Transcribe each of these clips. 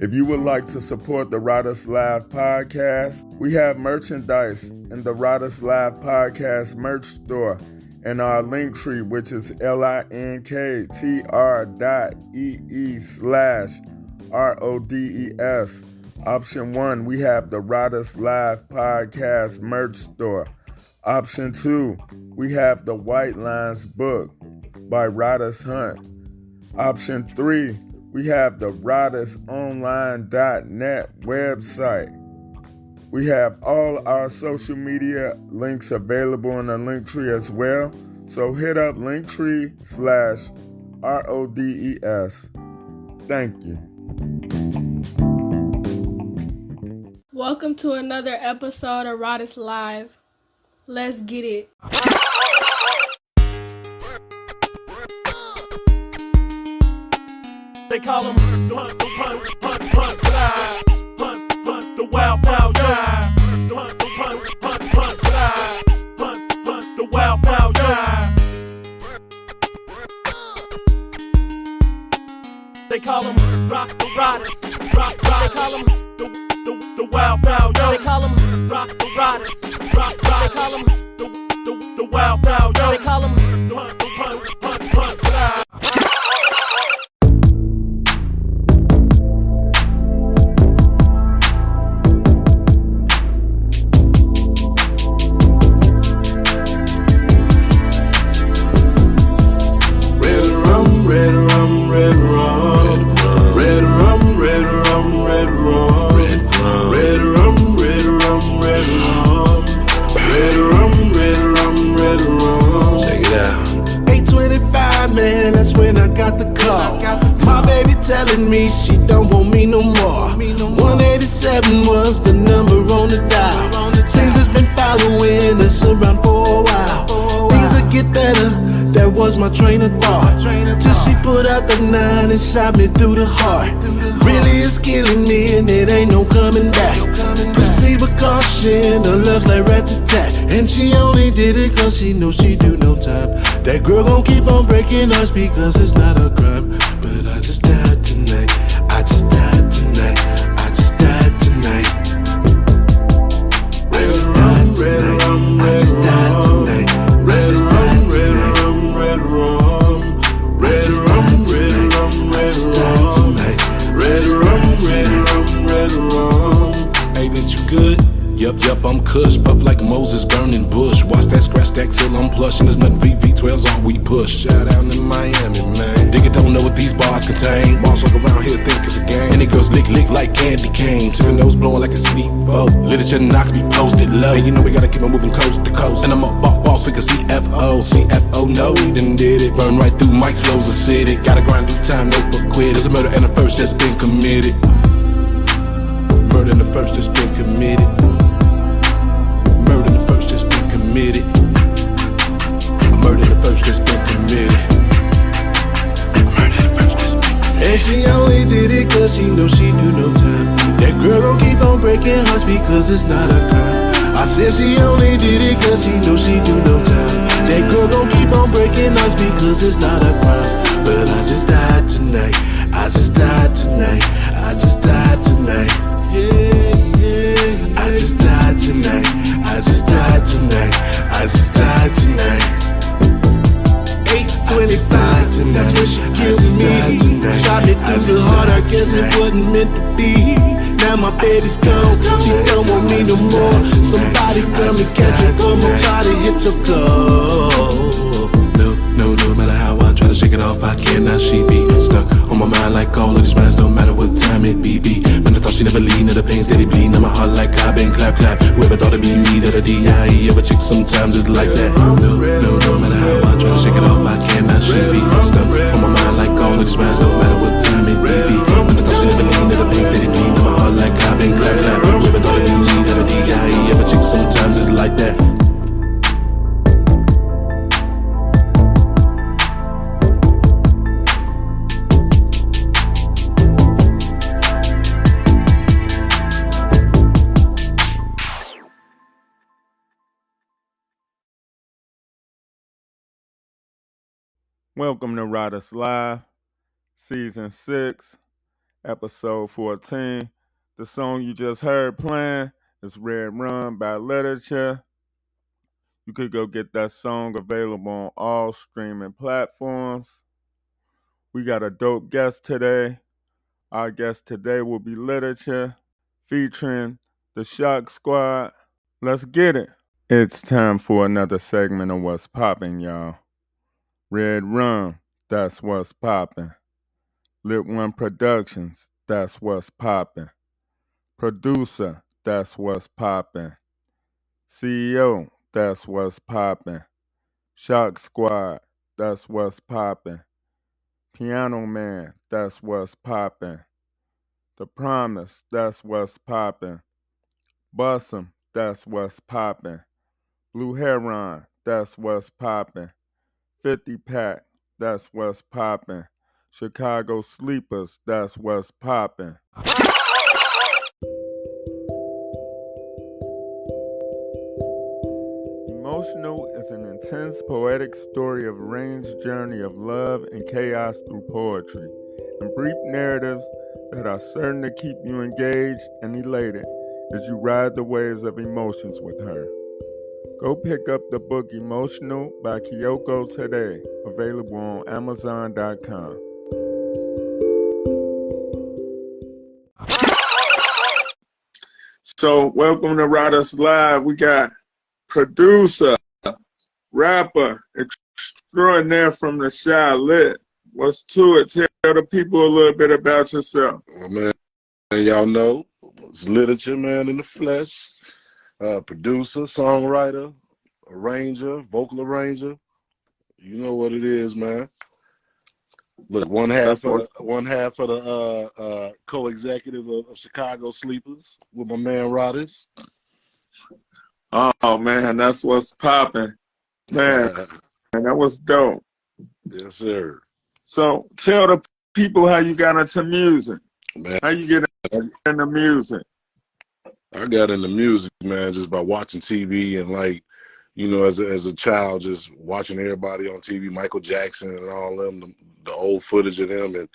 If you would like to support the Riders Live podcast, we have merchandise in the Riders Live podcast merch store and our link tree, which is linktr.ee/RODES. Option 1, we have the Riders Live podcast merch store. Option 2, we have the White Lines book by Riders Hunt. Option 3, we have the ridersonline.net website. We have all our social media links available in the link tree as well. So hit up linktree/RODES. Thank you. Welcome to another episode of Riders Live. Let's get it. They call him Hunt, slide. Hunt, the wild fowl, yeah. Hunt, slide. Hunt, the wild fowl, yeah. They call him Rock the Riders. They call him the wild fowl, yo. They call him Rock the Riders. They call him the wild fowl, yo. They call him Hunt, slide. Man, that's when I got the call. My baby telling me she don't want me no more. 187 was the number on the dial. Seems it's been following us around for a while. Things will get better, that was my train of thought. Till she put out the 9 and shot me through the heart. Really is killing me and it ain't no coming back. Proceed with caution, her love's like rat-tat. And she only did it cause she knows she do no time. That girl gon' keep on breaking us because it's not a crime. But I just died tonight, I just died tonight, I just died tonight. I just died tonight, I just died tonight, I just died tonight. Red rum, red rum, red rum, red tonight. Red rum, red rum. Ain't it you good? Yup, I'm cush, puff like Moses burning bush. Watch that scratch stack till I'm plush, and there's nothing VV12's all we push. Shout out in Miami, man. Digga don't know what these bars contain. Balls walk around here think it's a game. Any girls lick like candy cane. Chicken nose blowing like a CD4. Lit'ature knocks me posted low. And you know we gotta keep on moving coast to coast. And I'm up boss figure CFO, no, we done did it. Burn right through Mike's flows acidic. Gotta grind through time, no but quit. There's a murder and a first that's been committed. Murder and the first that's been committed. Murder the first that's been committed. Murder the first that's been committed. Murder the first that's been committed. And she only did it cause she knows she do no time. That girl gon' keep on breaking hearts because it's not a crime. I said she only did it cause she knows she do no time. That girl gon' keep on breaking hearts because it's not a crime. But I just died tonight, I just died tonight, I just died tonight. I just died tonight, I just died tonight, I just died tonight. 8:25, that's when she killed me. Shot me through the heart, I guess it wasn't meant to be. Now my baby's gone, she don't want me no more. Somebody come and catch her, come on, try to hit the floor. No matter how I try to shake it off, I cannot. She be stuck on my mind like all of these rhymes, no matter what time it be. Man, I thought she never leave, now the pain steady bleeding on my heart like I've been clap. Whoever thought it'd be me, that a D.I.E. Every chick sometimes is like that. No matter how I try to shake it off, I cannot. She be stuck on my mind like all of these rhymes, no matter what time it be. Man, I thought she never leave, now the pain steady bleeding on my heart like I've been clap. Whoever thought it'd be me, that a D.I.E. Every chick sometimes is like that. Welcome to Riders Live, Season 6, episode 14. The song you just heard playing is Red Rum by Lit'ature. You could go get that song available on all streaming platforms. We got a dope guest today. Our guest today will be Lit'ature, featuring the Shock Squad. Let's get it. It's time for another segment of What's Poppin', y'all. Red Rum, that's what's poppin'. Lit One Productions, that's what's poppin'. Producer, that's what's poppin'. CEO, that's what's poppin'. Shock Squad, that's what's poppin'. Piano Man, that's what's poppin'. The Promise, that's what's poppin'. Bussum, that's what's poppin'. Blue Heron, that's what's poppin'. 50 Pack, that's what's poppin'. Chicago Sleepers, that's what's poppin'. Emotional is an intense poetic story of a arranged journey of love and chaos through poetry, and brief narratives that are certain to keep you engaged and elated as you ride the waves of emotions with her. Go pick up the book Emotional by Kyoko today, available on Amazon.com. So, welcome to Riders Live. We got producer, rapper, extraordinaire from the Shy Lit. What's to it? Tell the people a little bit about yourself. Well, man, y'all know it's Lit'ature, man, in the flesh. Producer, songwriter, arranger, vocal arranger. You know what it is, man. Look, one half of the co-executive of Chicago Sleepers with my man Rodis. Oh man, that's what's popping, man. And that was dope. Yes, sir. So tell the people how you got into music. Man, how you get into music? I got into music, man, just by watching TV and, like, you know, as a child, just watching everybody on TV, Michael Jackson and all them, the old footage of them, and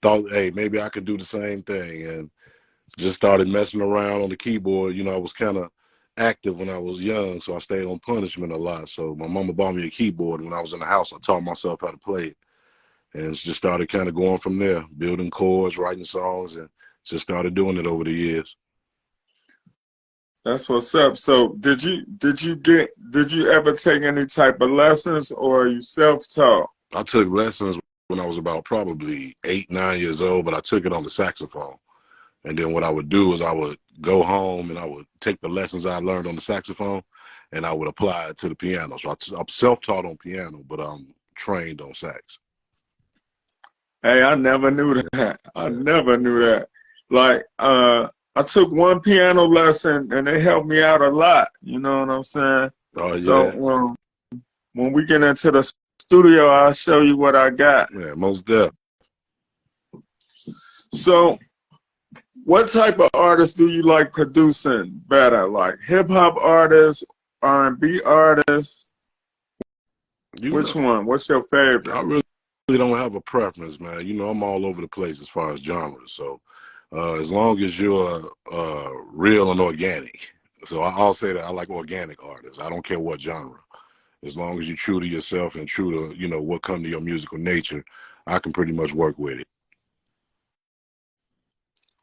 thought, hey, maybe I could do the same thing, and just started messing around on the keyboard. You know, I was kind of active when I was young, so I stayed on punishment a lot. So my mama bought me a keyboard. When I was in the house, I taught myself how to play it, and just started kind of going from there, building chords, writing songs, and just started doing it over the years. That's what's up. So did you ever take any type of lessons, or are you self-taught? I took lessons when I was about probably 8, 9 years old, but I took it on the saxophone. And then what I would do is I would go home and I would take the lessons I learned on the saxophone and I would apply it to the piano. So I'm self-taught on piano, but I'm trained on sax. Hey, I never knew that. I never knew that. Like, I took one piano lesson and it helped me out a lot. You know what I'm saying? Oh, yeah. So when we get into the studio, I'll show you what I got. Yeah, most definitely. So what type of artists do you like producing better? Like hip-hop artists, R&B artists? Which one? What's your favorite? I really don't have a preference, man. You know, I'm all over the place as far as genres. So as long as you're real and organic. So I'll say that I like organic artists. I don't care what genre. As long as you're true to yourself and true to, you know, what comes to your musical nature, I can pretty much work with it.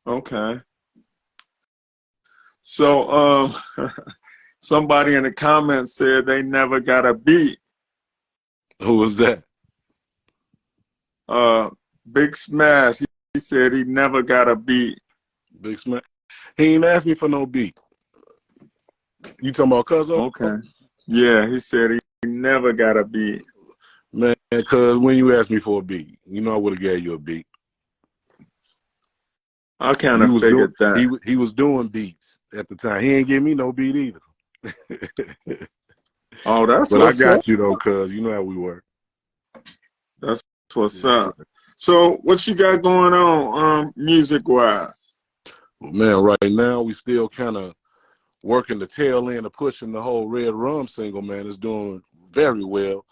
Okay. So somebody in the comments said they never got a beat. Who was that? Big Smash. He said he never got a beat. Big Smash. He ain't asked me for no beat. You talking about Cuzzo? Okay. Yeah, he said he never got a beat. Man, cuz when you asked me for a beat, you know I would have gave you a beat. I kind of figured that. He was doing beats at the time. He ain't give me no beat either. Oh, that's but what's up. I got you though, cuz you know how we work. That's what's up. So what you got going on music-wise? Well, man, right now we still kind of working the tail end of pushing the whole Red Rum single, man. It's doing very well.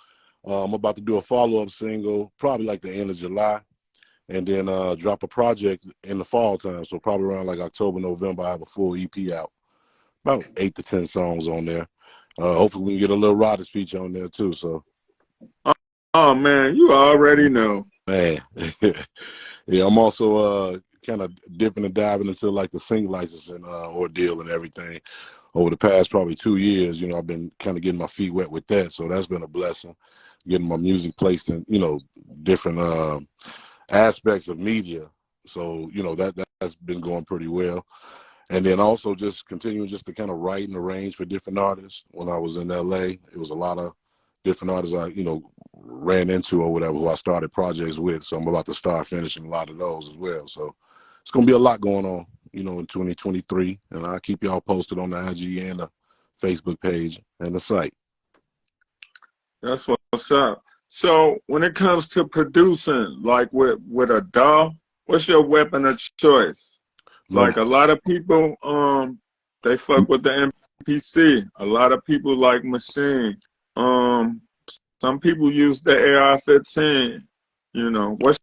I'm about to do a follow-up single probably like the end of July. and then drop a project in the fall time. So probably around like October, November, I have a full EP out, about 8 to 10 songs on there. Hopefully we can get a little Riders feature on there too. So, Oh man, you already know. man, yeah, I'm also kind of dipping and diving into like the sing licensing ordeal and everything. Over the past probably 2 years, you know, I've been kind of getting my feet wet with that. So that's been a blessing, getting my music placed in, you know, different aspects of media. So, you know, that's been going pretty well. And then also just continuing just to kind of write and arrange for different artists. When I was in LA, it was a lot of different artists I, you know, ran into or whatever who I started projects with. So I'm about to start finishing a lot of those as well. So it's going to be a lot going on, you know, in 2023. And I'll keep y'all posted on the IG and the Facebook page and the site. That's what's up. So when it comes to producing, like with a DAW, what's your weapon of choice? Like a lot of people, they fuck with the MPC. A lot of people like Machine. Some people use the AR-15. You know, what's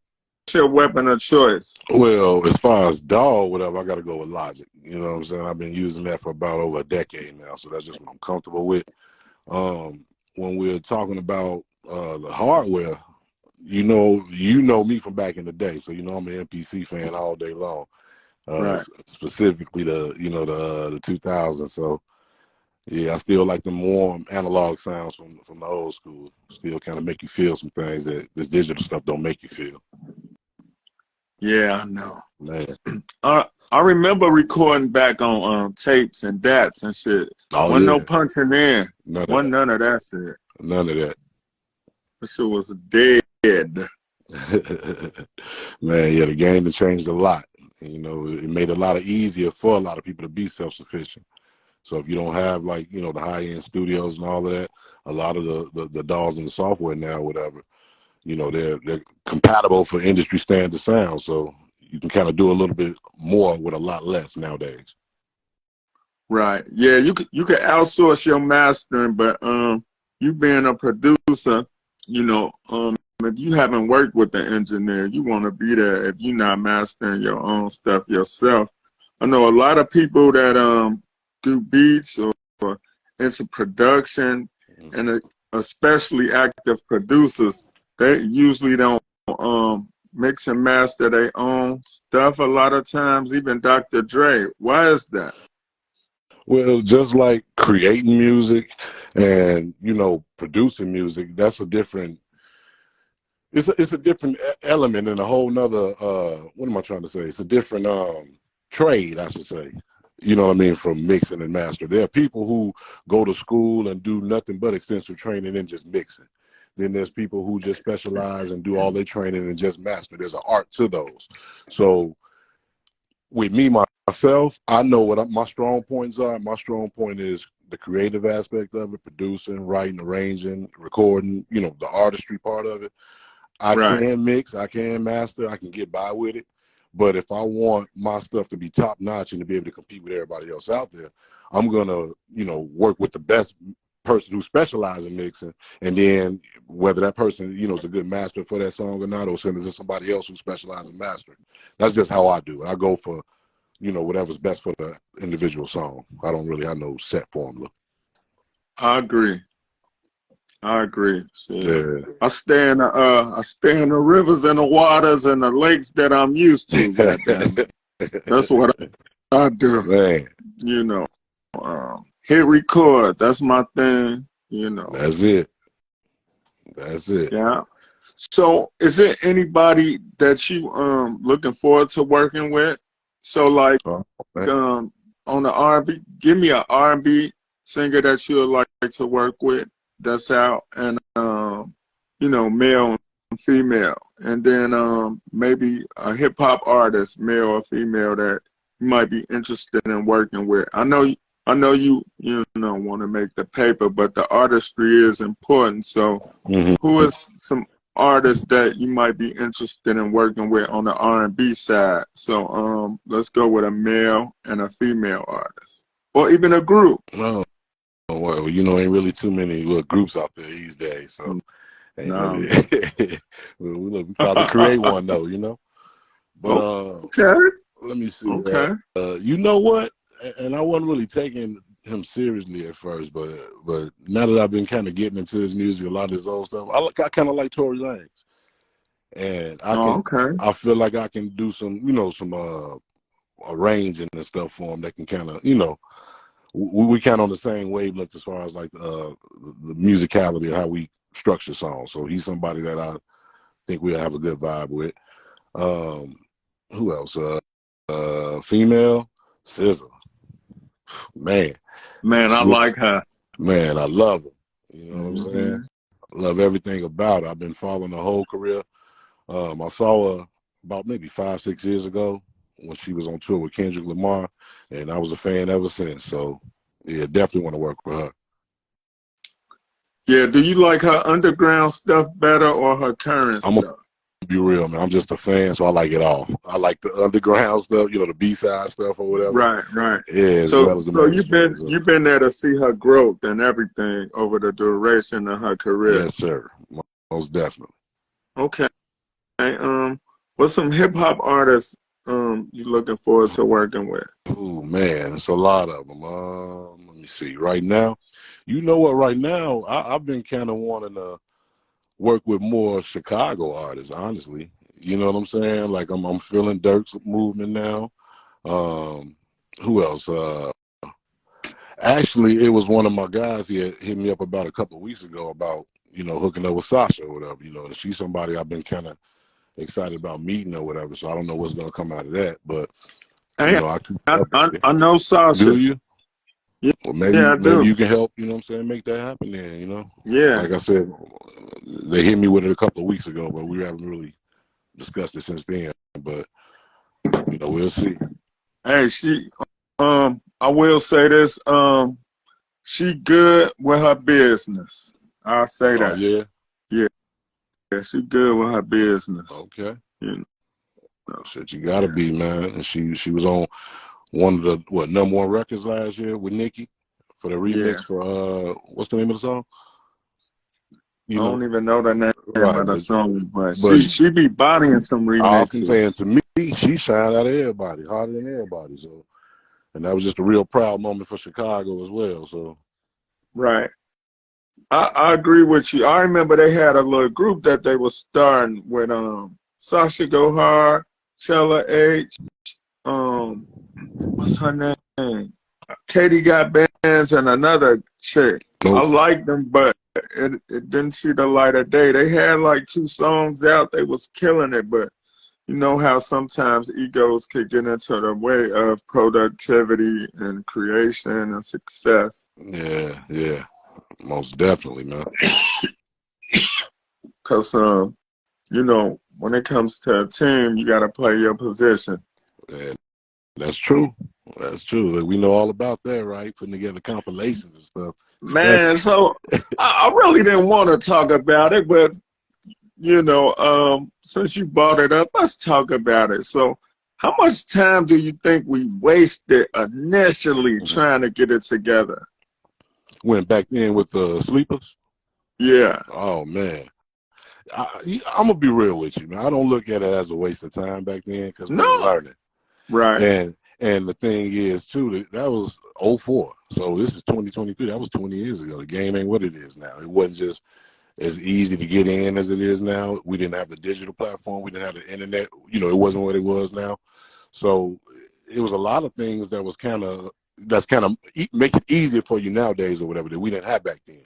your weapon of choice? Well, as far as DAW or whatever, I got to go with Logic. You know what I'm saying? I've been using that for about over a decade now, so that's just what I'm comfortable with. When we're talking about the hardware, you know me from back in the day, so you know I'm an MPC fan all day long. Right. Specifically the 2000s. So yeah, I still like the warm analog sounds from the old school. Still kind of make you feel some things that this digital stuff don't make you feel. Yeah, I know. Man. I remember recording back on tapes and DATs and shit. Oh, Wasn't yeah. no punching in. None of that shit. None of that. That shit was dead. Man, yeah, the game has changed a lot. You know, it made it a lot easier for a lot of people to be self-sufficient. So if you don't have, like, you know, the high-end studios and all of that, a lot of the DAWs and the software now, whatever, you know, they're compatible for industry standard sound. So you can kind of do a little bit more with a lot less nowadays. Right. Yeah, you could outsource your mastering, but you being a producer, you know, if you haven't worked with the engineer, you want to be there if you're not mastering your own stuff yourself. I know a lot of people that do beats or into production, and especially active producers, they usually don't mix and master their own stuff a lot of times, even Dr. Dre. Why is that? Well, just like creating music and, you know, producing music, that's a different, it's a different element and a whole nother, what am I trying to say? It's a different trade, I should say. You know what I mean? From mixing and master. There are people who go to school and do nothing but extensive training in just mixing. Then there's people who just specialize and do all their training and just master. There's an art to those. So with me, myself, I know what my strong points are. My strong point is the creative aspect of it, producing, writing, arranging, recording, you know, the artistry part of it. I can mix, I can master, I can get by with it. But if I want my stuff to be top notch and to be able to compete with everybody else out there, I'm going to, you know, work with the best person who specializes in mixing. And then whether that person, you know, is a good master for that song or not, or send it to somebody else who specializes in mastering. That's just how I do it. I go for, you know, whatever's best for the individual song. I don't really have no set formula. I agree. So, Yeah. I stay in the rivers and the waters and the lakes that I'm used to. That's what I do. Man. You know, hit record. That's my thing. You know. That's it. Yeah. So, is there anybody that you looking forward to working with? So, like, on the R&B, give me an R&B singer that you would like to work with. That's out, and you know, male and female, and then maybe a hip hop artist, male or female, that you might be interested in working with. I know you know want to make the paper, but the artistry is important. So, who is some artists that you might be interested in working with on the R&B side? So, let's go with a male and a female artist, or even a group. No. Well, you know, ain't really too many groups out there these days, so ain't really. We probably create one though, you know. But okay. Let me see. Okay. You know what? And I wasn't really taking him seriously at first, but now that I've been kind of getting into his music, a lot of his old stuff, I kind of like Tory Lanez, and I feel like I can do some, some arranging and stuff for him that can kind of, we kind of on the same wavelength as far as like the musicality of how we structure songs. So he's somebody that I think we'll have a good vibe with. Who else? Female SZA. Man, I like her. Man, I love her. You know what I'm saying? I love everything about her. I've been following her whole career. I saw her about maybe 5-6 years ago when she was on tour with Kendrick Lamar, and I was a fan ever since. So, yeah, definitely want to work with her. Yeah, do you like her underground stuff better or her current stuff? Be real, man. I'm just a fan, so I like it all. I like the underground stuff, the B-side stuff or whatever. Right. Yeah. So you've been there to see her growth and everything over the duration of her career. Yes, sir. Most definitely. Okay. What's some hip hop artists you looking forward to working with? Oh man, it's a lot of them. Let me see. Right now, you know what? Right now, I've been kind of wanting to work with more Chicago artists, honestly. You know what I'm saying? Like I'm feeling Dirk's movement now. Who else? Actually, it was one of my guys. He had hit me up about a couple of weeks ago about hooking up with Sasha or whatever. And she's somebody I've been kind of excited about meeting or whatever. So I don't know what's gonna come out of that, but I know Sasha. Do you? Yeah, well, maybe you can help. You know what I'm saying? Make that happen. Then Yeah. Like I said, they hit me with it a couple of weeks ago, but we haven't really discussed it since then. But we'll see. Hey, I will say this. She good with her business. I'll say that. Yeah. Yeah, she good with her business. Okay. Shit, you gotta be, man. And she was on one of the #1 records last year with Nicki for the remix for what's the name of the song? I don't even know the name of the song, but she be bodying some remixes. I'm saying, to me, she shined out of everybody, harder than everybody. So, and that was just a real proud moment for Chicago as well. So, right. I agree with you. I remember they had a little group that they were starting with Sasha Go Hard, Chella H, what's her name? Katie Got Bands and another chick. I liked them, but it didn't see the light of day. They had like 2 songs out. They was killing it, but you know how sometimes egos could get into the way of productivity and creation and success. Yeah. Most definitely, man. Because, when it comes to a team, you got to play your position. Yeah, that's true. That's true. We know all about that, right? Putting together compilations and stuff. Man, so I really didn't want to talk about it, but, since you brought it up, let's talk about it. So how much time do you think we wasted initially trying to get it together? Went back in with the Sleepers? Yeah. Oh, man. I'm going to be real with you, man. I don't look at it as a waste of time back then because we were learning. Right. And the thing is, too, that was 2004. So this is 2023. That was 20 years ago. The game ain't what it is now. It wasn't just as easy to get in as it is now. We didn't have the digital platform. We didn't have the internet. It wasn't what it was now. So it was a lot of things that was that's kind of make it easier for you nowadays or whatever that we didn't have back then.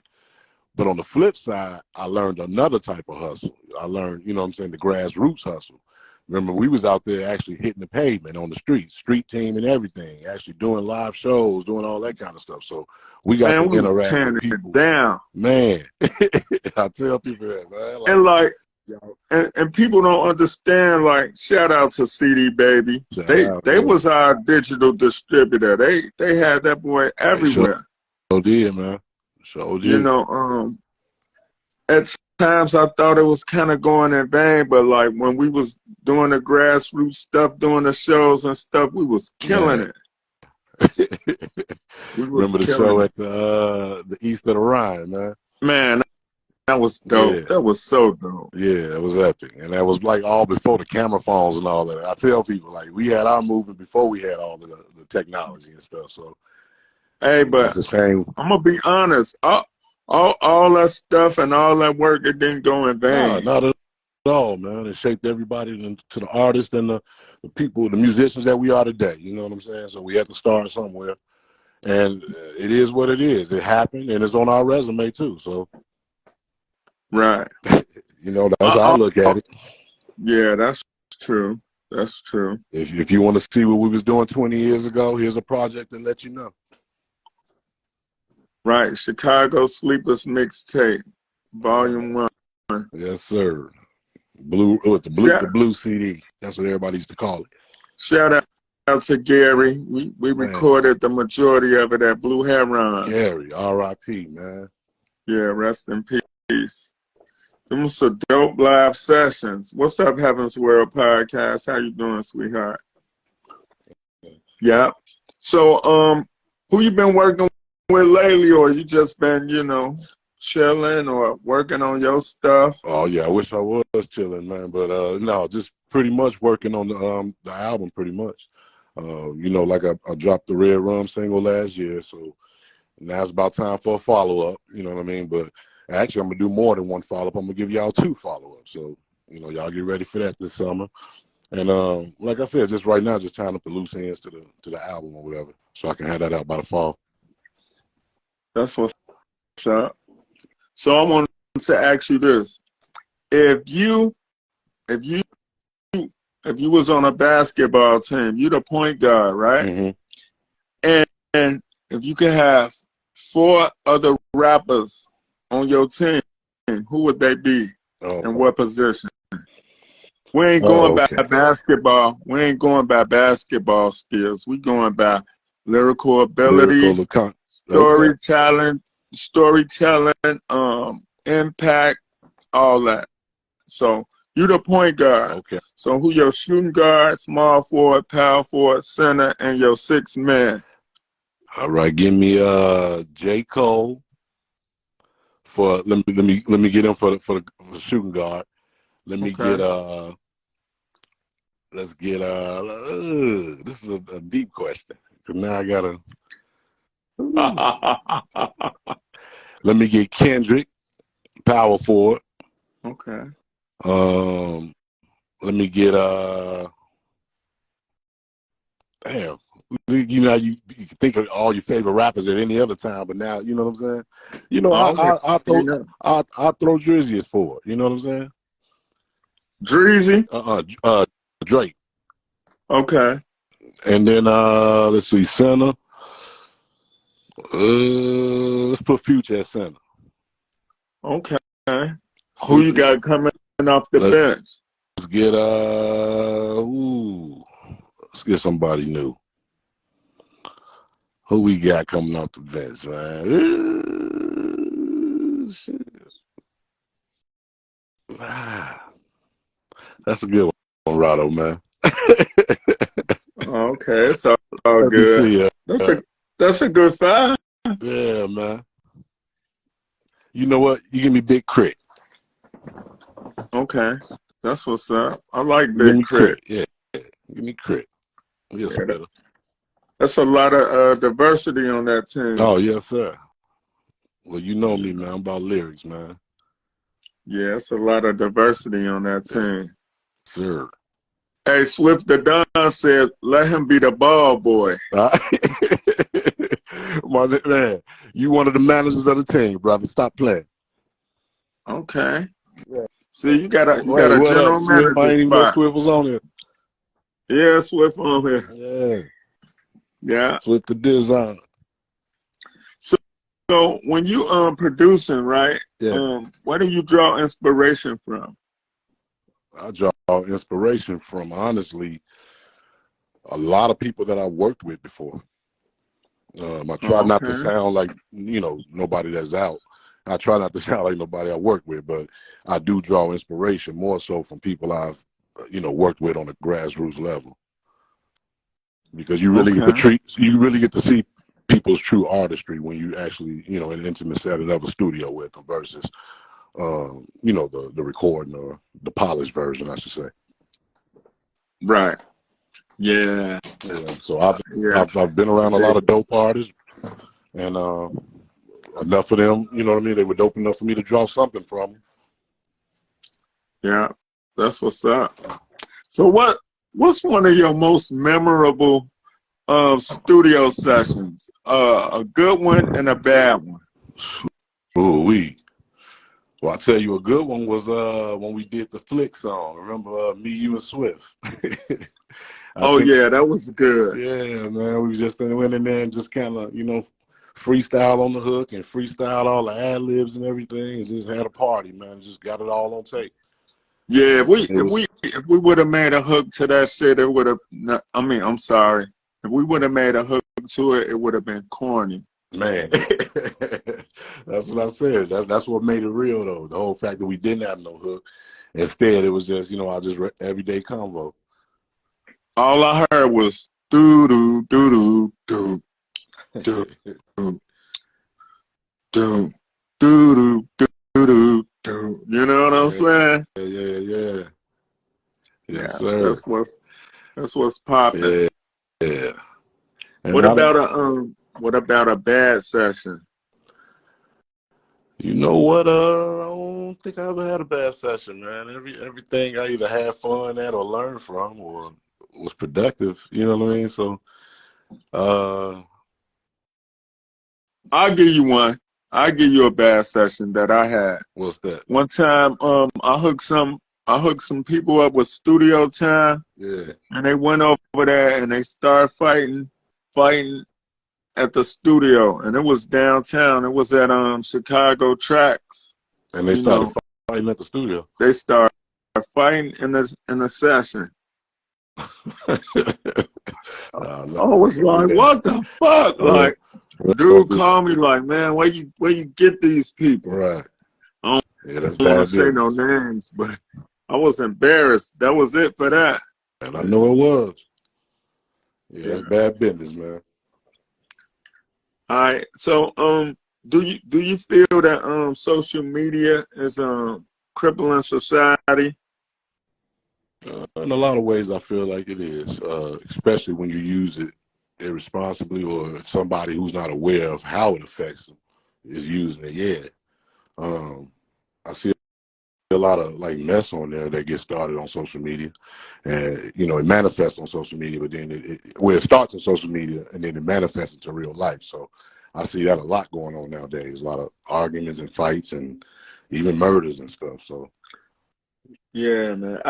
But on the flip side, I learned another type of hustle. I learned, the grassroots hustle. Remember, we was out there actually hitting the pavement on the street team and everything, actually doing live shows, doing all that kind of stuff. So we got to interact with people. Down. Man, I tell people that, man. And people don't understand, shout out to CD Baby. They was our digital distributor. They had that boy everywhere. Sure did, man. Sure did. At times I thought it was kind of going in vain, but when we was doing the grassroots stuff, doing the shows and stuff, we was killing it. Remember the show at the East of the Rhine, man? Man, that was Yeah. dope. That was so dope. Yeah, it was epic. And that was like all before the camera phones and all that. I tell people, like, we had our movement before we had all the technology and stuff. So, Hey, you know, it's but the same. I'm gonna be honest. All that stuff and all that work, it didn't go in No, vain. not at all, man. It shaped everybody to the artists and the people, the musicians that we are today. You know what I'm saying? So we had to start somewhere. And it is what it is. It happened, and it's on our resume, too. So, Right. you know, that's how I look at it. Yeah, that's true. That's true. If you want to see what we was doing 20 years ago, here's a project that let you know. Right. Chicago Sleepers Mixtape, Volume 1. Yes, sir. The blue CD. That's what everybody used to call it. Shout out to Gary. We recorded the majority of it at Blue Heron. Gary, R.I.P., man. Yeah, rest in peace. Them was some dope live sessions. What's up, Heaven's World Podcast? How you doing, sweetheart? Yeah. So, who you been working with lately, or you just been, chilling or working on your stuff? Oh yeah, I wish I was chilling, man. But no, just pretty much working on the album, pretty much. Like I dropped the Red Rum single last year, so now it's about time for a follow up. You know what I mean? But actually, I'm gonna do more than one follow up. I'm gonna give y'all 2 follow ups. So y'all get ready for that this summer. And like I said, just right now, just tying up the loose ends to the album or whatever, so I can have that out by the fall. That's what's up. So I wanted to ask you this: if you was on a basketball team, you the point guard, right? Mm-hmm. And if you could have 4 other rappers on your team, who would they be? And what position? We ain't going by basketball. We ain't going by basketball skills. We going by lyrical ability, storytelling, impact, all that. So you the point guard. Okay. So who your shooting guard, small forward, power forward, center, and your 6 man? All right, give me J. Cole for let me get him for the shooting guard. Let me get let's get this is a deep question because now I gotta let me get Kendrick, power forward. Okay. Let me get damn. You think of all your favorite rappers at any other time, but now you know what I'm saying. I'll throw Drizzy as forward. You know what I'm saying. Drizzy. Drake. Okay. And then let's see, center. Let's put Future at center. Okay. Who you got coming off the bench? Let's get let's get somebody new. Who we got coming off the bench, man? Shit. That's a good one, Rado, man. Okay, it's all good. That's a good 5. Yeah, man. You know what? You give me Big Crit. Okay, that's what's up. I like Big Crit. Yeah, give me Crit. Yes, yeah, better. That's a lot of diversity on that team. Oh yes, sir. Well, you know me, man. I'm about lyrics, man. Yeah, it's a lot of diversity on that team. Sure. Hey, Swift the Don said, "Let him be the ball boy." My man, you one of the managers of the team, brother. Stop playing. Okay. Yeah. See, you got a general manager I ain't even know spot. Swift was on here. Yeah, Swift on here. Yeah. Yeah. Swift the design. So when you producing, right? Yeah. Where do you draw inspiration from? I draw inspiration from, honestly, a lot of people that I worked with before. I try not to sound like, nobody that's out. I try not to sound like nobody I work with, but I do draw inspiration more so from people I've, worked with on a grassroots level. Because you really get to see people's true artistry when you actually, in intimacy at another studio with them versus you know, the recording or the polished version, I should say. Right. Yeah. Yeah. So I've been around a lot of dope artists, and enough of them, you know what I mean? They were dope enough for me to draw something from them. Yeah, that's what's up. So what's one of your most memorable studio sessions? A good one and a bad one. Ooh-wee. Well, I tell you, a good one was when we did the Flick song. Remember Me, You, and Swift? Yeah, that was good. Yeah, man. We just went in there and just kind of, you know, freestyle on the hook and freestyle all the ad-libs and everything. And just had a party, man. Just got it all on tape. Yeah, if we would have made a hook to that shit, it would have. I mean, I'm sorry. If we would have made a hook to it, it would have been corny. Man, that's what I said. That's what made it real, though. The whole fact that we didn't have no hook. Instead, it was just, you know, I just everyday convo. All I heard was doo doo doo doo doo doo doo doo doo doo doo. You know what I'm saying? Yeah. Yes, sir. That's what's popping. Yeah. And What about a bad session? You know what? I don't think I ever had a bad session, man. Everything I either had fun at or learned from or was productive. You know what I mean? So, I'll give you one. I'll give you a bad session that I had. What's that? One time, I hooked some people up with studio time. Yeah. And they went over there and they started fighting at the studio, and it was downtown. It was at Chicago Tracks. And they started fighting at the studio. They started fighting in the session. I was like, what the fuck? Like, dude called me like, man, where you get these people? Right. I don't want to say no names, but I was embarrassed. That was it for that. And I know it was. Yeah, that's bad business, man. All right. So, do you feel that social media is crippling society? In a lot of ways, I feel like it is, especially when you use it irresponsibly or somebody who's not aware of how it affects them is using it. Yeah. I see a lot of like mess on there that gets started on social media, and you know it manifests on social media, but then it starts on social media and then it manifests into real life. So I see that a lot going on nowadays. A lot of arguments and fights and even murders and stuff. So yeah, man.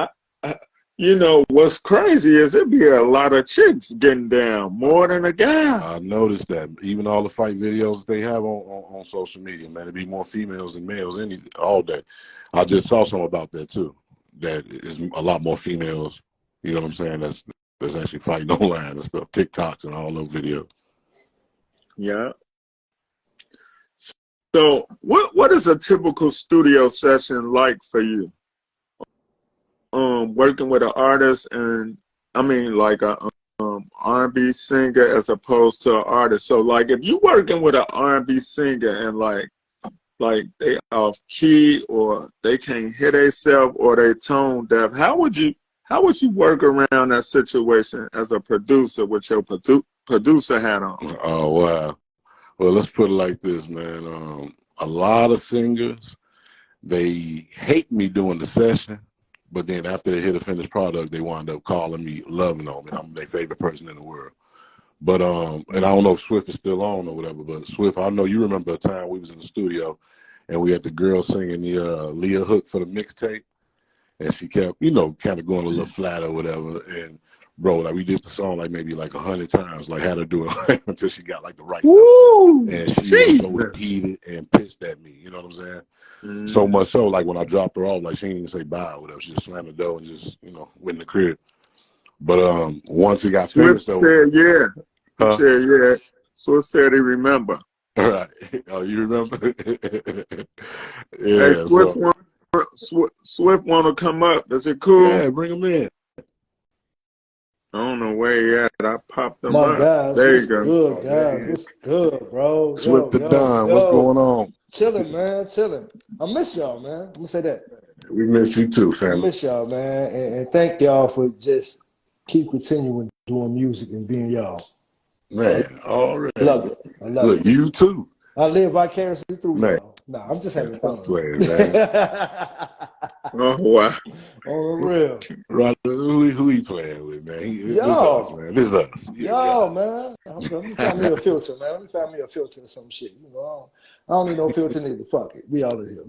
You know what's crazy is it be a lot of chicks getting down more than a guy. I noticed that even all the fight videos they have on social media, man, it be more females than males all day. I just saw something about that too. That is a lot more females. You know what I'm saying? That's actually fighting online and stuff, TikToks and all those videos. Yeah. So what is a typical studio session like for you? Working with an artist and I mean like a R&B singer as opposed to an artist. So like if you working with an R&B singer and like they off key or they can't hear themselves or they tone deaf, how would you work around that situation as a producer with your producer hat on? Oh wow. Well, let's put it like this, man. A lot of singers, they hate me doing the session. But then after they hit a finished product, they wind up calling me, loving on me. I'm their favorite person in the world. But and I don't know if Swift is still on or whatever, but Swift, I know you remember a time we was in the studio and we had the girl singing the Leah hook for the mixtape. And she kept, you know, kind of going a little flat or whatever. And bro, like we did the song like maybe like 100 times, like had her do it until she got like the right note. And she was so heated and pissed at me, you know what I'm saying? So much so, like when I dropped her off, like she didn't even say bye or whatever. She just slammed the door and just, you know, went in the crib. But once it got finished, said yeah. He said yeah. Swift said he remember. All right. Oh, you remember? Yeah. Hey, Swift want to come up. Is it cool? Yeah, bring him in. I don't know where he at. I popped him My up. guys, There what's you go. good, Oh, there guys? he is. What's good, bro? Slip the Don. What's going on? Chilling, man, chilling. I miss y'all, man. I'm gonna say that. We miss you too, I family. miss y'all, man, and thank y'all for just keep continuing doing music and being y'all. Man, all right. I love it. I love Look, it. you too. I live vicariously through Man. y'all. Nah, I'm just having fun. Playing, man. Oh, wow. On the real. Right, who he playing with, man? This Y'all. us, man. This us. Yeah, Yo, man. Let me find me a filter, man. Let me find me a filter or some shit. You know, I don't need no filter neither. Fuck it. We all in here.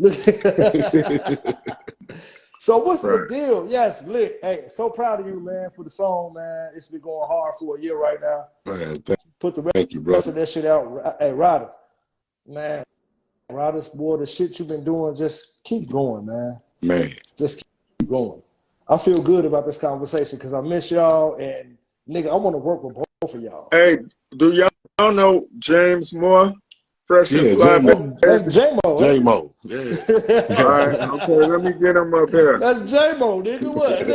So what's the deal? Yes, lit. Hey, so proud of you, man, for the song, man. It's been going hard for a year right now. Man, Put the thank you, rest brother. of that shit out. Hey, Ryder. Man, Ryder, boy, the shit you've been doing, just keep going, man. Man. Just keep going. I feel good about this conversation because I miss y'all, and nigga, I want to work with both of y'all. Hey, do y'all know James Moore? Fresh and Fly. That's J-Mo. J-Mo. Yeah. All right, okay, let me get him up here. That's J-Mo, nigga. What?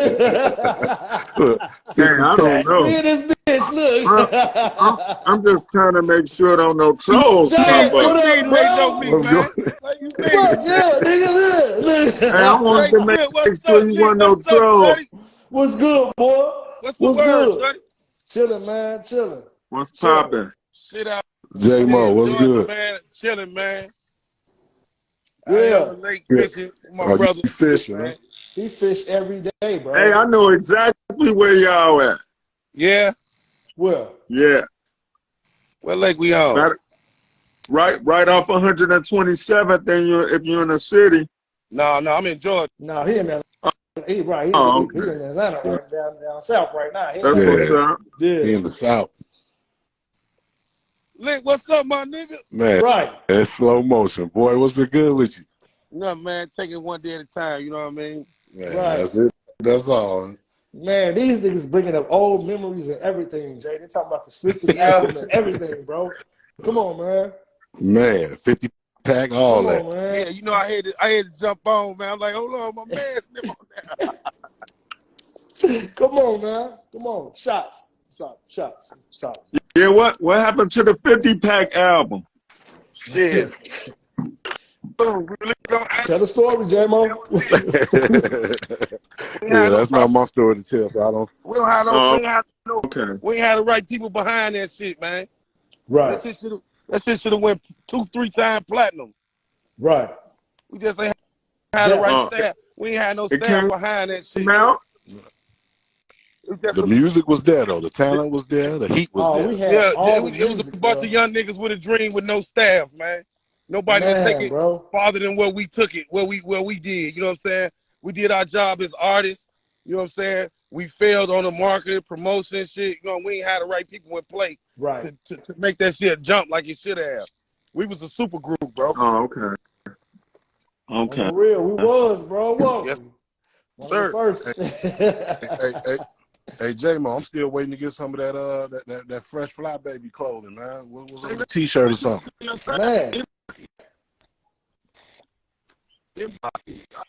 Look, Hey, I don't know. We in this bitch, look. I'm just trying to make sure don't no trolls Jay, pop what up. up, bro? What's good? Fuck yeah, nigga. Look. Hey, I wanted to make sure you weren't no troll. What's good, boy? What's good? Shorty? Chilling, man. Chilling. What's popping? Shit out. J-Mo, what's Georgia, good? Man, chilling, man. Yeah. I am a lake fishing with my brother. Fishing, man. He fish every day, bro. Hey, I know exactly where y'all at. Yeah. Where? Yeah. What lake we on? Right off 127th. If you're in the city. No, I'm in Georgia. No, he in Atlanta. He right. He in Atlanta, right down south right now. That's what's up. Yeah. He in the South. Link, what's up, my nigga? Man, right. It's slow motion. Boy, what's been good with you? No, man, take it one day at a time, you know what I mean? Yeah, right. That's it. That's all. Man, these niggas bringing up old memories and everything, Jay. They talking about the sleepers album and everything, bro. Come on, man. Man, 50 pack, all that. Come on, man. Yeah, you know, I had to jump on, man. I'm like, hold on, my man slip on there. Come on, man. Come on. Shots. Yeah, what happened to the 50-pack album? Shit. Tell the story, J-Mo. Yeah, that's not my story to tell, so I don't. We don't have Okay. We ain't had the right people behind that shit, man. Right. That shit should have went 2-3 times platinum. Right. We just ain't had the right staff. We ain't had no staff behind that shit. The music was there, though. The talent was there. The heat was there. It was a bunch of young niggas with a dream with no staff, man. Nobody would take it farther than where we took it, where we did. You know what I'm saying? We did our job as artists. You know what I'm saying? We failed on the marketing, promotion, shit. You know, we ain't had the right people in play to make that shit jump like it should have. We was a super group, bro. Oh, okay. Okay. For real, we was, bro. Whoa. Yes, sir. Hey, J-Mo, I'm still waiting to get some of that fresh fly baby clothing, man. What was it? A t-shirt or something? Man.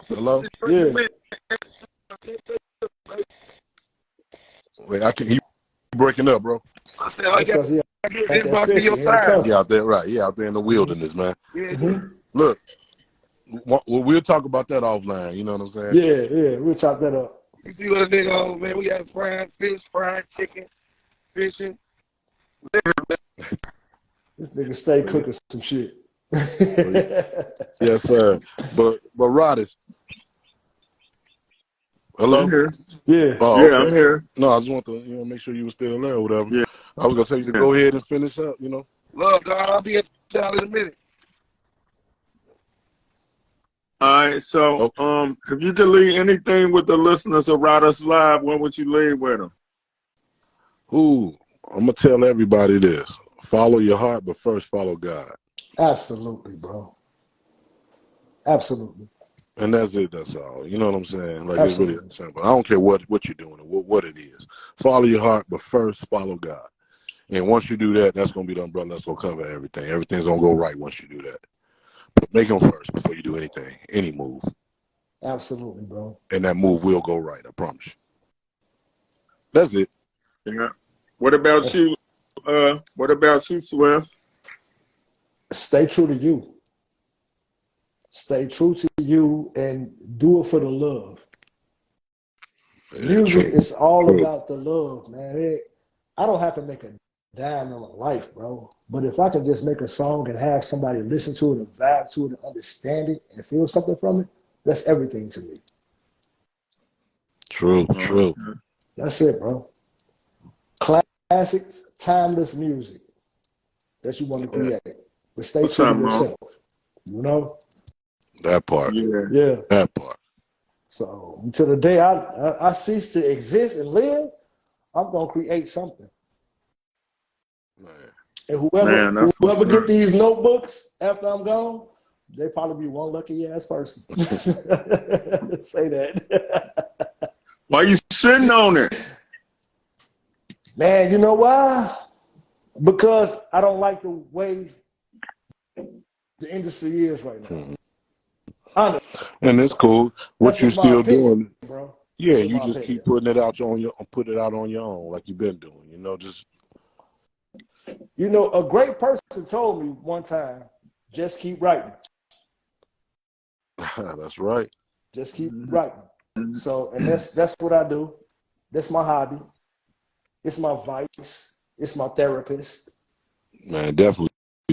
Hello? Yeah. Wait, you breaking up, bro. I said, Yeah, out there, right. Yeah, out there in the wilderness, man. Look, we'll talk about that offline. You know what I'm saying? Yeah. We'll chop that up. You see what a nigga on, man? We got fried fish, fried chicken, fishing. This nigga stay cooking some shit. Yes, sir. But Rodis. Hello? I'm here. Yeah. Oh, okay. I'm here. No, I just want to make sure you were still there or whatever. Yeah. I was gonna tell you to go ahead and finish up, you know. Love God, I'll be at y'all in a minute. All right, so if you could leave anything with the listeners of Riders Live, what would you leave with them? Ooh, I'm gonna tell everybody this: follow your heart, but first follow God. Absolutely, bro. Absolutely. And that's it. That's all. You know what I'm saying? Like it's really simple. I don't care what you're doing or what it is. Follow your heart, but first follow God. And once you do that, that's gonna be the umbrella that's gonna cover everything. Everything's gonna go right once you do that. But make them first before you do anything, any move. Absolutely, bro. And that move will go right. I promise you. That's it. Yeah. What about you? What about you, Swift? Stay true to you. Stay true to you and do it for the love. Yeah, Music true. is all True. about the love, man. I don't have to make a dime in my life, bro. But if I can just make a song and have somebody listen to it and vibe to it and understand it and feel something from it, that's everything to me. True. True. That's it, bro. Classics, timeless music that you want to create. But stay What's true to up, Mo? yourself. You know? That part. Yeah. Yeah. That part. So until the day I cease to exist and live, I'm gonna create something. Man. And whoever Man, that's what's get up. these notebooks after I'm gone, they probably be one lucky ass person. Say that. Why you sitting on it? Man, you know why? Because I don't like the way the industry is right now. Honestly, And it's cool. What that's you just my still opinion, doing? bro. Yeah, That's you my just opinion. keep putting it out put it out on your own, like you've been doing. You know, just You know, a great person told me one time, just keep writing. that's right. Just keep writing. So, and that's what I do. That's my hobby. It's my vice. It's my therapist. Man, definitely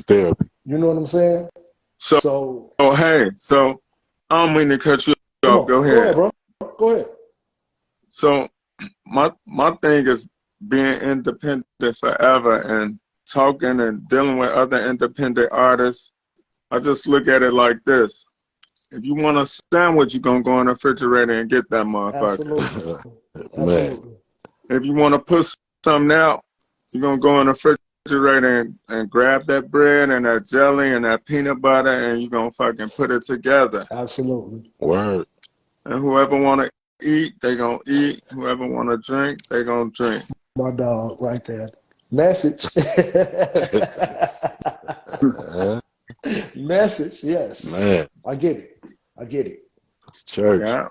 therapy. You know what I'm saying? So hey, so I don't mean to cut you come off. on. Go Go ahead, ahead. bro. Go ahead. So my thing is being independent forever and talking and dealing with other independent artists. I just look at it like this. If you want a sandwich, you're going to go in the refrigerator and get that motherfucker. Absolutely. Man, Absolutely. If you want to put something out, you're going to go in the refrigerator and grab that bread and that jelly and that peanut butter and you're going to fucking put it together. Absolutely. word. And whoever want to eat, they going to eat. Whoever want to drink, they going to drink. My dog right there. Message. Message, yes. Man, I get it. I get it. church. Yeah.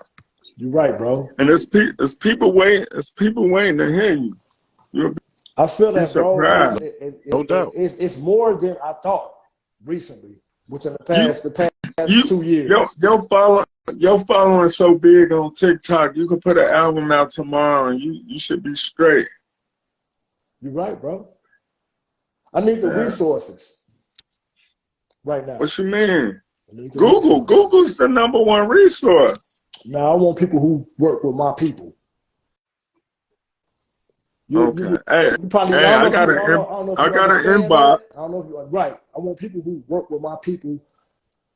You're right, bro. And it's people waiting to hear you. You'll I feel be that, bro. surprised. No doubt. It's more than I thought recently, within the past 2 years. Your following so big on TikTok, you could put an album out tomorrow and you should be straight. You're right, bro. I need the resources right now. What you mean? I need the Google. resources. Google's the #1 resource. Now I want people who work with my people. Okay. I got an inbox. I don't know if you're right. I want people who work with my people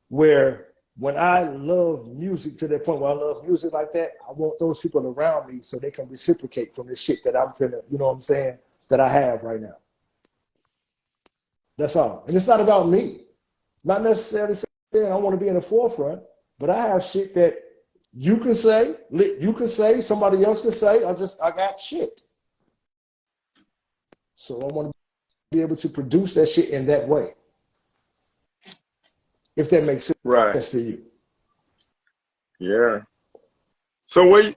where when I love music to the point where I love music like that, I want those people around me so they can reciprocate from the shit that I'm finna, you know what I'm saying, that I have right now. That's all. And it's not about me. Not necessarily saying I want to be in the forefront, but I have shit that you can say, somebody else can say, I got shit. So I want to be able to produce that shit in that way. If that makes sense to you. Yeah. So wait,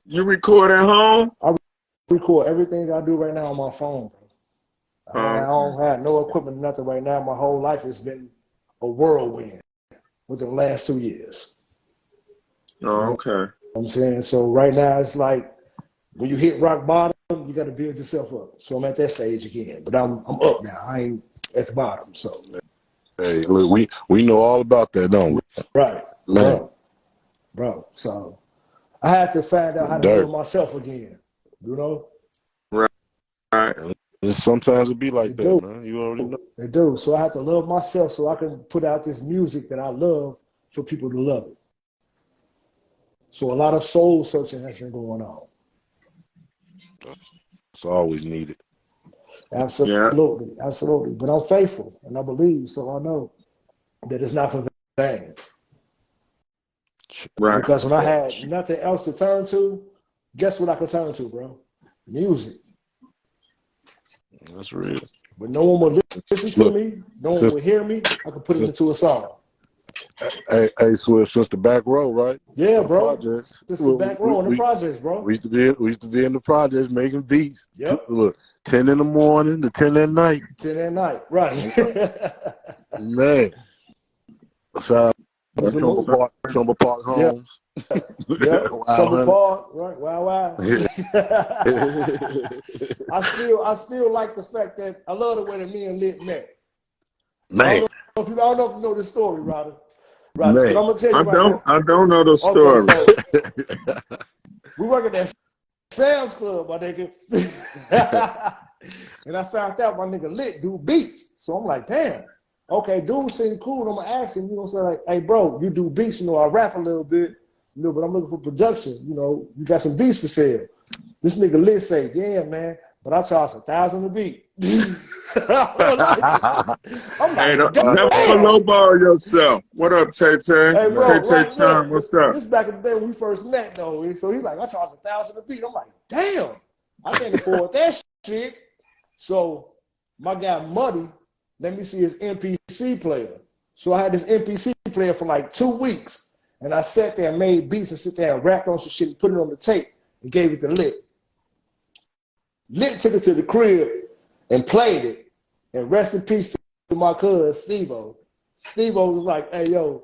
you record at home? I record everything I do right now on my phone, bro. I don't have no equipment, nothing right now. My whole life has been a whirlwind within the last 2 years. Oh, okay. You know what I'm saying? So right now it's like when you hit rock bottom, you got to build yourself up. So I'm at that stage again, but I'm up now. I ain't at the bottom. So Hey, look, we know all about that, don't we? right, Man. bro. So I had to find out how to build myself again. You know? Right. And sometimes it be like that, man. You already know. They do. So I have to love myself so I can put out this music that I love for people to love it. So a lot of soul searching has been going on. It's always needed. Absolutely. Yeah. Absolutely. But I'm faithful and I believe, so I know that it's not for vain. Right. Because when I had nothing else to turn to, guess what I could turn to, bro? Music. That's real. But no one would listen to me, no one would hear me, I could put it into a song. Hey, Swift, since the back row, right? Yeah, The bro. projects. Just the back row in the projects, bro. We used to be in the projects making beats. Yep. Look, 10 in the morning to 10 at night. 10 at night, right? Man, shout out Trumbull Park Homes. Yep. Summer Park, right? Wow. Yeah. I still like the fact that I love the way that me and Lit met. Man, I don't know if you know the story, Ryder. Right, so I'm gonna tell you I don't know the story. Okay, so we work at that Sam's Club, my nigga. And I found out my nigga Lit do beats. So I'm like, damn. Okay, dude seemed cool. I'm gonna ask him, you know, say like, hey bro, you do beats, you know, I rap a little bit, you know, but I'm looking for production, you know, you got some beats for sale. This nigga Lit say, yeah, man, but I charge $1,000 a beat. I'm like, hey, never lowball yourself. What up, Tay-Tay? Hey, bro, Tay-Tay, what's up? This back in the day when we first met, though. So he's like, I charge $1,000 a beat. I'm like, damn, I can't afford that shit. So my guy Muddy let me see his MPC player. So I had this MPC player for like 2 weeks, and I sat there and made beats and sit there and rapped on some shit and put it on the tape and gave it to Lit. Lit took it to the crib and played it. And rest in peace to my cousin, Steve-O. Steve-O was like, hey, yo,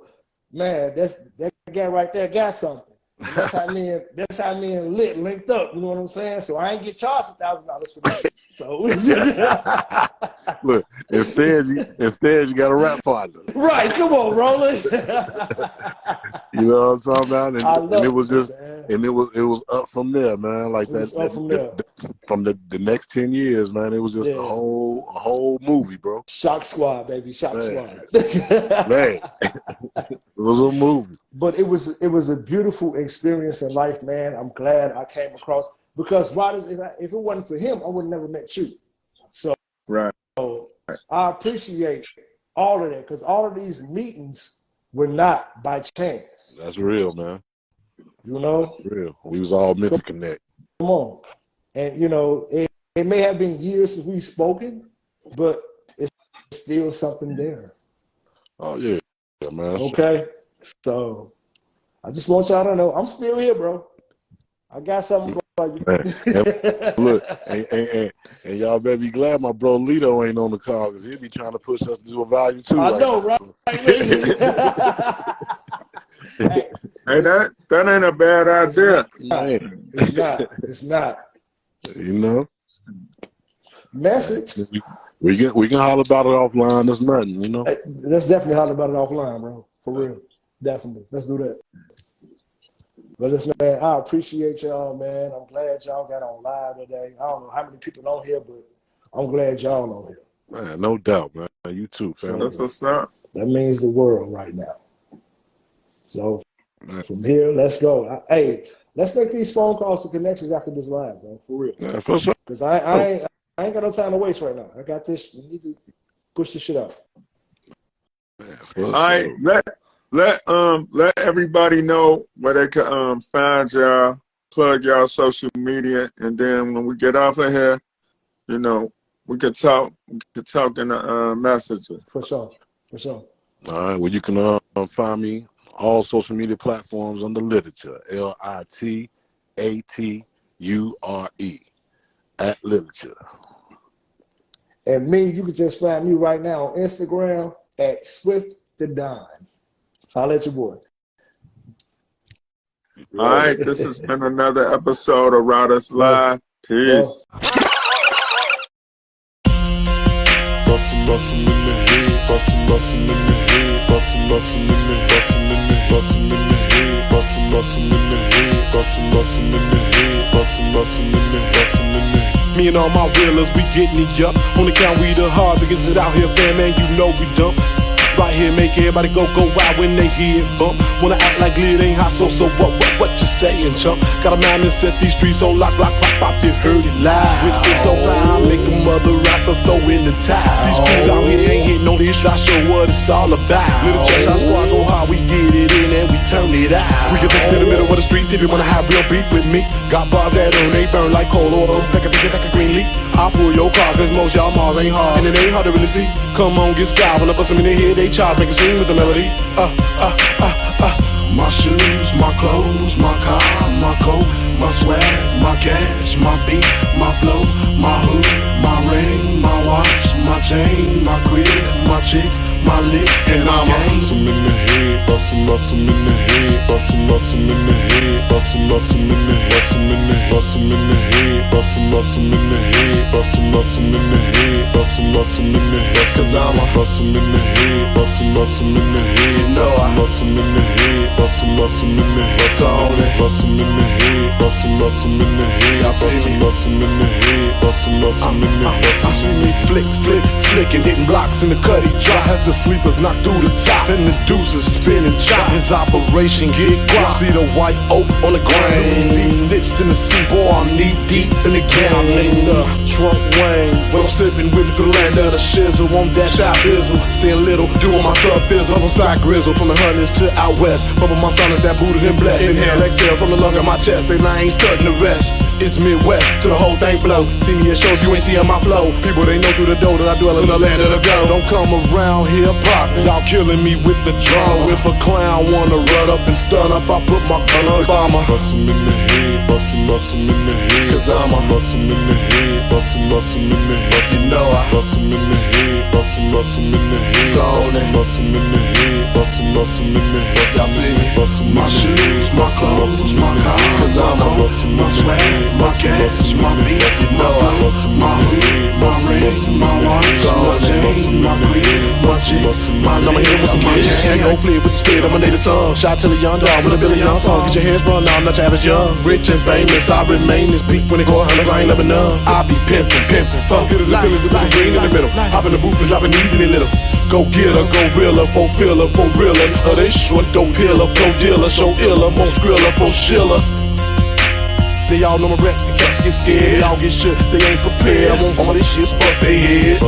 man, that guy right there got something. And that's how me and Lit linked up, you know what I'm saying? So I ain't get charged $1,000 for that. So look, instead you got a rap partner. Right, come on, Roland. You know what I'm talking about? And it was just, man. and it was up from there, man. Like from the next 10 years, man. It was just a whole movie, bro. Shock Squad, baby, Shock Squad. Man, it was a movie. But it was a beautiful experience in life, man. I'm glad I came across, because if it wasn't for him, I would have never met you. So, right. So I appreciate all of that, because all of these meetings were not by chance. That's real, man. You know? That's real. We was all meant to connect. Come on. And, you know, it may have been years since we've spoken, but it's still something there. Oh, yeah. Yeah, man. Okay? So I just want y'all to know I'm still here, bro. I got something for you. And look, and y'all better be glad my bro Lito ain't on the call, because he'll be trying to push us to do a volume 2. I know, right? Hey, that ain't a bad idea. Man. It's not. You know? Message. We can holler about it offline. There's nothing, you know? Hey, let's definitely holler about it offline, bro. For real. Definitely. Let's do that. But listen, man, I appreciate y'all, man. I'm glad y'all got on live today. I don't know how many people on here, but I'm glad y'all on here. Man, no doubt, man. You too, family. That's what's up. That means the world right now. So from here, let's go. Hey, let's make these phone calls to connections after this live, bro. For real. Yeah, for sure. Because I ain't got no time to waste right now. I got this. We need to push this shit out. All right, let everybody know where they can find y'all, plug y'all social media, and then when we get off of here, you know, we can talk in the messages. For sure. All right, well, you can find me all social media platforms under Lit'ature, Lit'ature, at Lit'ature. And me, you can just find me right now on Instagram at Swift the Don. I'll let your boy. All right, this has been another episode of Riders Live. Peace. Bustin' in the head, bustin' in the head, bustin' in the head, bustin' in the head, bustin' in the head, bustin' in the head, bustin' in the head. Me and all my reelers, we getting it up. On the count, we the hard to get it out here, fam, man. You know we dump. Right here, make everybody go wild when they hear it bump. Wanna act like lit ain't hot, so what you saying, chump? Got a mind and set these streets on lock, pop, you heard it live. Whisper so fine, make a mother rappers throw in the towel. These crews out here ain't hitting no dish, I show what it's all about. Little church, our squad go hard, we get it in and we turn it out. We can take it to the middle of the streets if you wanna have real beef with me. Got bars that on, they burn like coal oil. Take a green leaf. I'll pull your car, cause most y'all Mars ain't hard, and it ain't hard to really see. Come on, get sky, when I bust them in the head, they charge, make it sing with the melody. My shoes, my clothes, my cars, my coat, my swag, my cash, my beat, my flow, my hood, my ring, my watch, my chain, my crib, my chicks, my lick, and I'm Bustin' in the head, bustin' in the head, bustin' in the head, bustin' in the head, bustin' in the head, bustin' in the head, bustin' in the head, bustin' in the head, cause I'm a bustin' in the head, bustin' in the head, you know I bustin' in the head, bustin' in the head, bustin' in the head, bustin' in the head, bustin' in the head, bustin' in the head. You see me flicking, hitting blocks in the cutty drop as the sleepers knock through the top and the deuces spinning chop. His operation get guap. See the white oak on the ground, stitched in the sea, boy, I'm knee deep in the game. I'm in the trunk wang, but I'm sipping with me through the land of the shizzle. On that shot bizzle, staying little, doing my thug thizzle. I'm fat grizzle from the hundreds to out west. Bumping my son is that booted and blessed. Inhale, exhale from the lung of my chest, and I ain't studying the rest. It's Midwest till the whole thing blow. See me at shows, you ain't seeing my flow. People, they know through the door that I dwell in the land of the go. Don't come around here poppin', y'all killing me with the drama. So if a clown wanna run up and stun up, I put my gun on bomber. Bustin' in the head, bustin' in the head, cause I'm a bustin' in the head, bustin' in the head, you know I bustin' in the head, bustin' in the head, bustin' in the head, bustin' in the head. Y'all see me? My shoes, my clothes, my car, cause I'm a my swag, my cash, my beat, you know I my hood, my ring, my watch, my chain, my crib, my chick, my number here with some bitch. Can't go flip with the spit on my native tongue. Shot till a young dog with a billion song. Get your hands sprung out, not your average young. Rich and famous, I remain this beat when it go 100, I ain't never none. I be pimpin', fuck hitters and feelings, with some green in the middle. Hop in the booth and dropping easy a little. Go get her, go realer, for filler, for realer. They short, dope pillar, pro dealer, show iller, more skriller, for chiller. They all know my rep, the cats get scared, they all get shook, they ain't prepared. I want some of this shit, bust they head.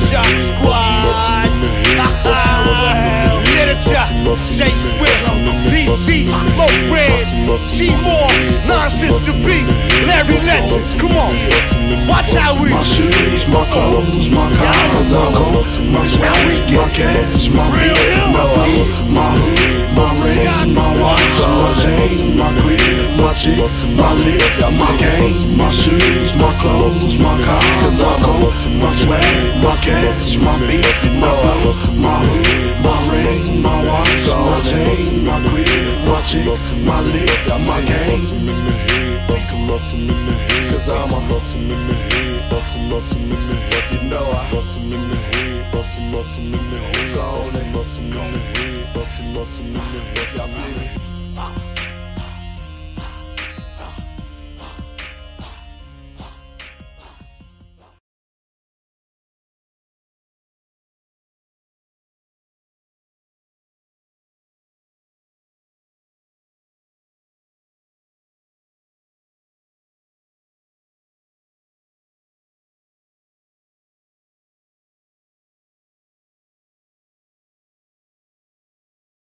Shock Squad, Lit'ature, J Swift, BC, Smoke Red, G-More, Nonsense the Beast, Larry Legend, come on, watch how we. My shoes, my clothes, my cars, my swag, my cash, my beat, my hood, my ring, my watch, my chain, my crib, my chick, my lick, my game, my shoes, my clothes, my cars, my swag, my cash, my beat, my hood, my ring, my watch, my chain, my crib, my chick, my lick, my game. Cause I'm a bustin' in the head, bustin' in the head, you know I bustin' in the head, bustin' in the head, bustin' in the head, bustin' in the head, y'all see me?